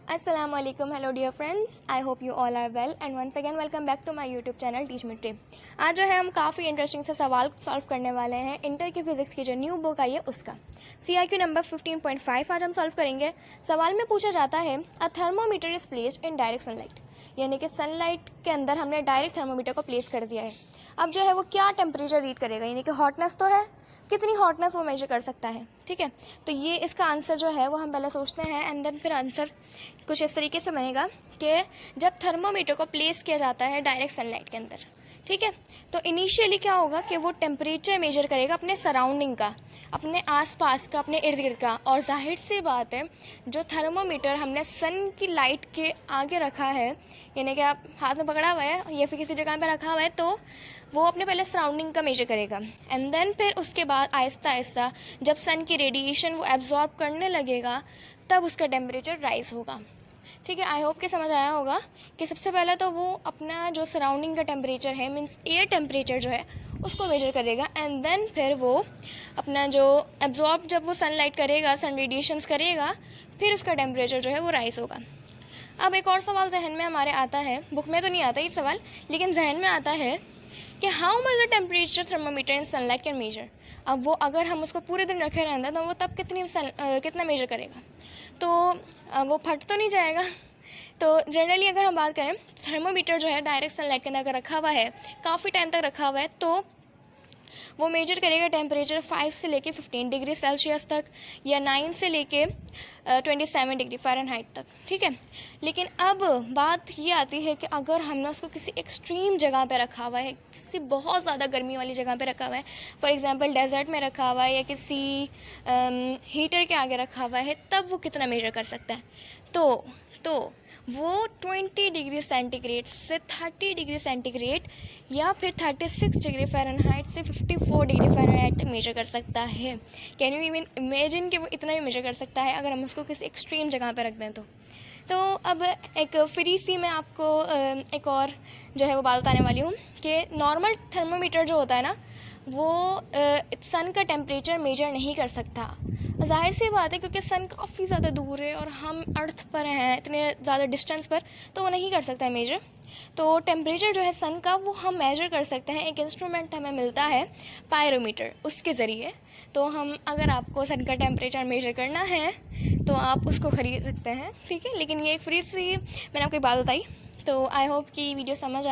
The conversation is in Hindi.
Assalamu alaikum, hello dear friends. I hope you all are well and once again welcome back to my YouTube channel Teach Me Tip. आज जो है हम काफ़ी इंटरेस्टिंग से सवाल सॉल्व करने वाले हैं इंटर की फिजिक्स की जो न्यू बुक आई है उसका CIQ नंबर 15.5 आज हम सॉल्व करेंगे। सवाल में पूछा जाता है a thermometer is placed in direct sunlight, यानी कि सनलाइट के अंदर हमने डायरेक्ट थर्मोमीटर को प्लेस कर दिया है। अब जो है वो क्या टेम्परेचर रीड करेगा, यानी कि हॉटनेस तो है, कितनी हॉटनेस वो मेजर कर सकता है। ठीक है, तो ये इसका आंसर जो है वो हम पहले सोचते हैं एंड देन फिर आंसर कुछ इस तरीके से बनेगा कि जब थर्मोमीटर को प्लेस किया जाता है डायरेक्ट सनलाइट के अंदर, ठीक है, तो इनिशियली क्या होगा कि वो टेम्परेचर मेजर करेगा अपने सराउंडिंग का, अपने आसपास का, अपने इर्द गिर्द का। और जाहिर सी बात है जो थर्मोमीटर हमने सन की लाइट के आगे रखा है, यानी कि आप हाथ में पकड़ा हुआ है या फिर किसी जगह पे रखा हुआ है, तो वो अपने पहले सराउंडिंग का मेजर करेगा एंड देन फिर उसके बाद आहिस्ता आहिस्ता जब सन की रेडिएशन वो एब्जॉर्ब करने लगेगा तब उसका टेम्परेचर राइज होगा। ठीक है, आई होप कि समझ आया होगा कि सबसे पहले तो वो अपना जो सराउंडिंग का टेम्परेचर है, मीन्स एयर टेम्परेचर जो है उसको मेजर करेगा एंड देन फिर वो अपना जो एब्जॉर्ब जब वो सनलाइट करेगा, सन रेडिएशंस करेगा, फिर उसका टेम्परेचर जो है वो राइज होगा। अब एक और सवाल जहन में हमारे आता है, बुक में तो नहीं आता ये सवाल लेकिन जहन में आता है कि how much the temperature thermometer in sunlight can measure. अब वो अगर हम उसको पूरे दिन रखे रहेंगे तो वो तब कितना मेजर करेगा, तो वो फट तो नहीं जाएगा। तो जनरली अगर हम बात करें थर्मोमीटर जो है डायरेक्ट सनलाइट के अंदर अगर रखा हुआ है, काफ़ी टाइम तक रखा हुआ है, तो वो मेजर करेगा टेम्परेचर 5 से लेके 15 डिग्री सेल्सियस तक या 9 से लेके 27 डिग्री फ़ारेनहाइट तक। ठीक है, लेकिन अब बात ये आती है कि अगर हमने उसको किसी एक्सट्रीम जगह पे रखा हुआ है, किसी बहुत ज़्यादा गर्मी वाली जगह पे रखा हुआ है, फॉर एग्जांपल डेजर्ट में रखा हुआ है या किसी हीटर के आगे रखा हुआ है, तब वो कितना मेजर कर सकता है। तो वो 20 डिग्री सेंटीग्रेड से 30 डिग्री सेंटीग्रेड या फिर 36 डिग्री फ़ारेनहाइट से 54 डिग्री फ़ारेनहाइट तक मेजर कर सकता है। कैन यू इवन इमेजिन कि वो इतना भी मेजर कर सकता है अगर हम उसको किसी एक्सट्रीम जगह पर रख दें तो अब एक फ्री सी मैं आपको एक और जो है वो बात बताने वाली हूँ कि नॉर्मल थर्मोमीटर जो होता है ना, वो सन का टेम्परेचर मेजर नहीं कर सकता। जाहिर सी बात है क्योंकि सन काफ़ी ज़्यादा दूर है और हम अर्थ पर हैं इतने ज़्यादा डिस्टेंस पर, तो वो नहीं कर सकता है मेजर। तो टेम्परेचर जो है सन का वो हम मेजर कर सकते हैं, एक इंस्ट्रूमेंट हमें मिलता है पायरोमीटर, उसके ज़रिए। तो हम अगर आपको सन का टेम्परेचर मेजर करना है तो आप उसको ख़रीद सकते हैं। ठीक है, लेकिन ये एक फ्री सी मैंने आपको बात बताई, तो आई होप कि वीडियो समझ